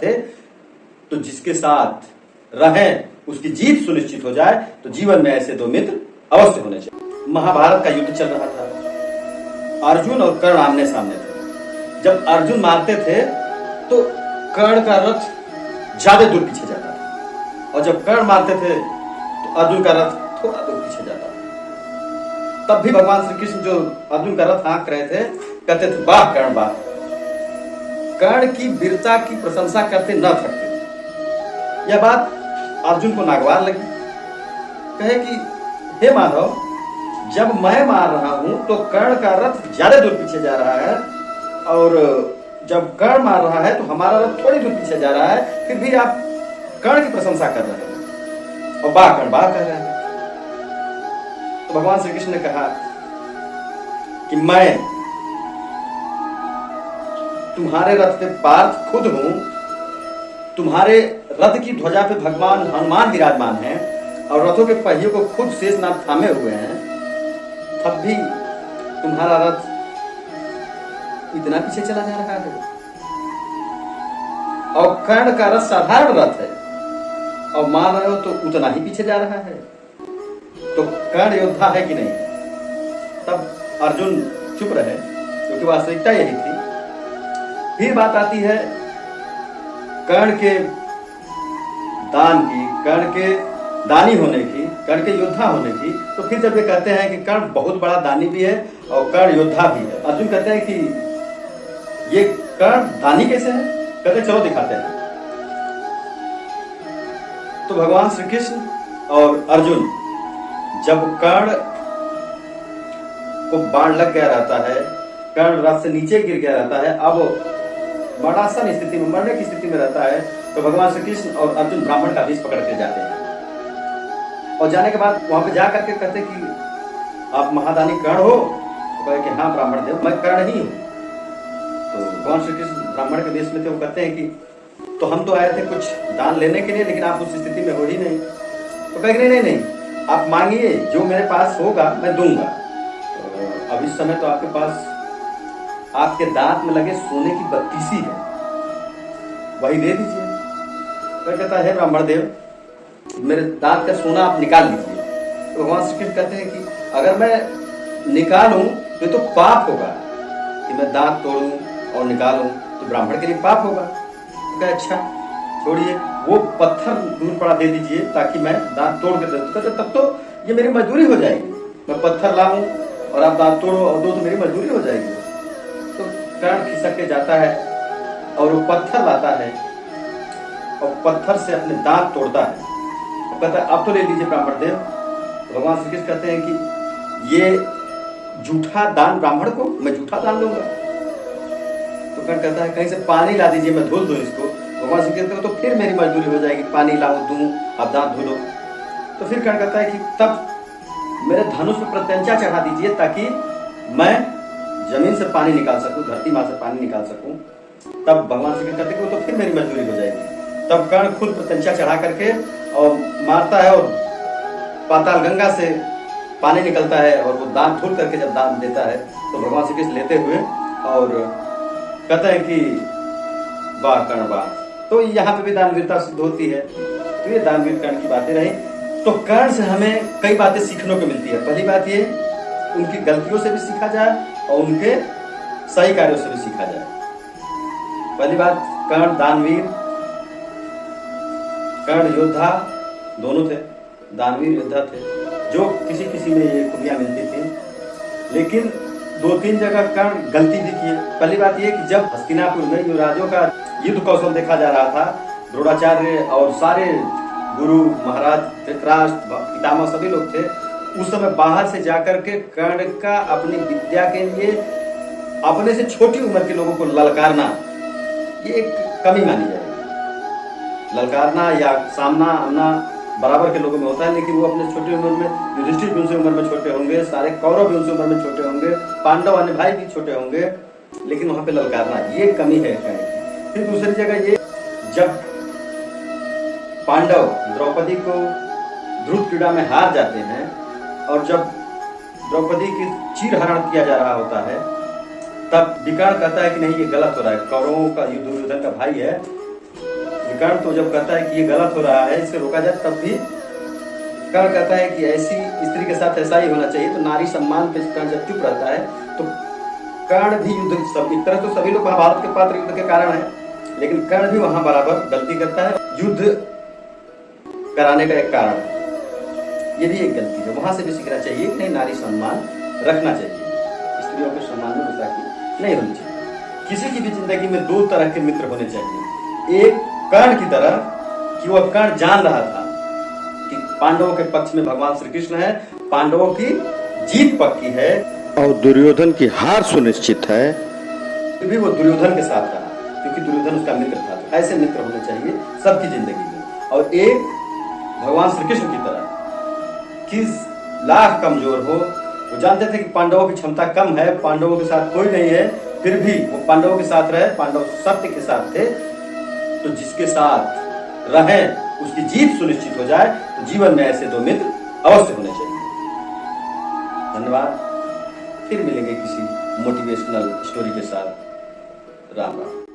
थे, तो जिसके साथ रहें उसकी जीत सुनिश्चित हो जाए, तो जीवन में ऐसे दो मित्र अवश्य होने चाहिए। महाभारत का युद्ध चल रहा था, अर्जुन और कर्ण आमने सामने थे। जब अर्जुन मारते थे तो कर्ण का रथ ज्यादा दूर पीछे जाता था, और जब कर्ण मारते थे तो अर्जुन का रथ थोड़ा दूर पीछे जाता था। तब भी भगवान श्री कृष्ण जो अर्जुन का रथ हाँक रहे थे, कहते थे वाह कर्ण वाह। कर्ण की वीरता की प्रशंसा करते न थकते। यह बात अर्जुन को नागवार लगी। कहे कि हे माधव, जब मैं मार रहा हूं तो कर्ण का रथ ज्यादा दूर पीछे जा रहा है, और जब कर्ण मार रहा है तो हमारा रथ थोड़ी दूर पीछे जा रहा है, फिर भी आप कर्ण की प्रशंसा कर रहे हैं और वाह कर्ण वाह कर रहे हैं। तो भगवान श्री कृष्ण ने कहा कि मैं तुम्हारे रथ पे पार्थ खुद हूं, तुम्हारे रथ की ध्वजा पे भगवान हनुमान विराजमान हैं, और रथों के पहियों को खुद शेषनाग थामे हुए हैं, तब भी तुम्हारा रथ इतना पीछे चला जा रहा है। और कर्ण का रथ साधारण रथ है, और मान रहे हो तो उतना ही पीछे जा रहा है, तो कर्ण योद्धा है कि नहीं? तब अर्जुन चुप रहे, क्योंकि वास्तविकता यही थी। फिर बात आती है कर्ण के दान की, कर्ण के दानी होने की, कर्ण के योद्धा होने की। तो फिर जब ये कहते हैं कि कर्ण बहुत बड़ा दानी भी है और कर्ण योद्धा भी है, अर्जुन कहते हैं कि ये कर्ण दानी कैसे है? कहते चलो दिखाते हैं। तो भगवान श्री कृष्ण और अर्जुन जब कर्ण को बाण लग गया रहता है, कर्ण रथ से नीचे गिर गया रहता है, अब मरणासन स्थिति में, मरने की स्थिति में रहता है, तो भगवान श्री कृष्ण और अर्जुन ब्राह्मण का वेश पकड़ के जाते हैं। और जाने के बाद वहां पे जाकर के कहते कि आप महादानी कर्ण हो? तो कहे कि हाँ ब्राह्मण देव, मैं कर्ण ही हूं। तो भगवान श्री कृष्ण ब्राह्मण के वेश में थे, वो कहते हैं कि तो हम तो आए थे कुछ दान लेने के लिए, लेकिन आप उस स्थिति में हो ही नहीं। तो कहे नहीं नहीं नहीं, आप मांगिए, जो मेरे पास होगा मैं दूंगा। तो अब इस समय तो आपके पास आपके दांत में लगे सोने की बत्तीसी है, वही दे दीजिए। तो कहता है ब्राह्मण देव, मेरे दांत का सोना आप निकाल लीजिए। तो भगवान श्री कृष्ण कहते हैं कि अगर मैं निकालूं तो ये तो पाप होगा, कि मैं दांत तोड़ूं और निकालूं तो ब्राह्मण के लिए पाप होगा। तो कहे अच्छा छोड़िए, वो पत्थर दूर पड़ा दे दीजिए ताकि मैं दांत तोड़ के दे दूं। कहते तब तो ये मेरी मजदूरी हो जाएगी, मैं पत्थर लाऊं और आप दांत तोड़ो और दो, तो मेरी मजदूरी हो जाएगी। तो कर्ण खिसक के जाता है और वो पत्थर लाता है और पत्थर से अपने दांत तोड़ता है, और कहता है अब तो ले लीजिए ब्राह्मण देव। तो भगवान श्री कृष्ण कहते हैं कि ये झूठा दान ब्राह्मण को मैं झूठा दान लूंगा? तो कर्ण कहता है कहीं से पानी ला दीजिए, मैं धुल दूं इसको। भगवान श्री कृष्ण तो फिर मेरी मजदूरी हो जाएगी, पानी लाऊं दूं, आप दांत धुलो। तो फिर कर्ण कहता है कि तब मेरे धनुष पर प्रत्यंचा चढ़ा दीजिए ताकि मैं जमीन से पानी निकाल सकूं, धरती मां से पानी निकाल सकूं। तब भगवान श्री कृष्ण कहते हैं तो फिर मेरी मजदूरी हो जाएगी। तब कर्ण खुद प्रत्यंचा चढ़ा करके और मारता है, और पाताल गंगा से पानी निकलता है, और वो दांत धुल करके जब दांत देता है तो भगवान श्री कृष्ण लेते हुए और कहते हैं कि वाह कर्ण वाह। तो यहाँ पे भी दानवीरता सिद्ध होती है। तो ये दानवीर कर्ण की बातें रही। तो कर्ण से हमें कई बातें सीखने को मिलती है। पहली बात ये, उनकी गलतियों से भी सीखा जाए और उनके सही कार्यों से भी सीखा जाए। पहली बात, कर्ण दानवीर, कर्ण योद्धा दोनों थे, दानवीर योद्धा थे, जो किसी किसी में ये खूबियां मिलती थी। लेकिन दो तीन जगह कर्ण गलती भी किए। पहली बात ये कि जब हस्तिनापुर में युवराजों का युद्ध कौशल देखा जा रहा था, द्रोणाचार्य और सारे गुरु महाराज धृतराष्ट्र पितामह सभी लोग थे, उस समय बाहर से जाकर के कर्ण का अपनी विद्या के लिए अपने से छोटी उम्र के लोगों को ललकारना, ये एक कमी मानी जाएगी। ललकारना या सामना आमना बराबर के लोगों में होता है, लेकिन वो अपने छोटी उम्र में, युधिष्ठिर भी उनसे उम्र में छोटे होंगे, सारे कौरव भी उनसे उम्र में छोटे होंगे, पांडव अन्य भाई भी छोटे होंगे, लेकिन वहां पे ललकारना ये कमी है कर्ण की। फिर दूसरी जगह ये, जब पांडव द्रौपदी को ध्रुव क्रीड़ा में हार जाते हैं और जब द्रौपदी की चीरहरण किया जा रहा होता है, तब विकर्ण कहता है कि नहीं ये गलत हो रहा है, कौरवों का दुर्योधन का भाई है, कर्ण तो जब कहता है कि ये गलत हो रहा है, इसे रोका जाए, तब भी कर्ण कहता है कि ऐसी स्त्री के साथ ऐसा ही होना चाहिए। तो नारी सम्मान पे कर्ण जब चुप रहता है तो कर्ण भी युद्ध, सब एक तरह तो सभी लोग महाभारत के पात्र युद्ध के कारण है, लेकिन कर्ण भी वहां बराबर गलती करता है, युद्ध कराने का एक कारण है। ये भी एक गलती है, वहां से भी सीखना चाहिए कि नहीं, नारी सम्मान रखना चाहिए, स्त्रियों के सम्मान में गुस्ताखी नहीं होनी चाहिए। किसी की भी जिंदगी में दो तरह के मित्र होने चाहिए, एक कर्ण की तरह कि वह कर्ण जान रहा था कि पांडवों के पक्ष में भगवान श्री कृष्ण है, पांडवों की जीत पक्की है और दुर्योधन की हार सुनिश्चित है, फिर भी वो दुर्योधन के साथ रहा क्योंकि दुर्योधन उसका मित्र था। तो ऐसे मित्र होने चाहिए सबकी जिंदगी में। और एक भगवान श्री कृष्ण की तरह किस लाख कमजोर हो, वो जानते थे कि पांडवों की क्षमता कम है, पांडवों के साथ कोई नहीं है, फिर भी वो पांडवों के साथ रहे, पांडव सत्य के साथ थे। तो जिसके साथ रहे उसकी जीत सुनिश्चित हो जाए, तो जीवन में ऐसे दो मित्र अवश्य होने चाहिए। धन्यवाद, फिर मिलेंगे किसी मोटिवेशनल स्टोरी के साथ। राम राम।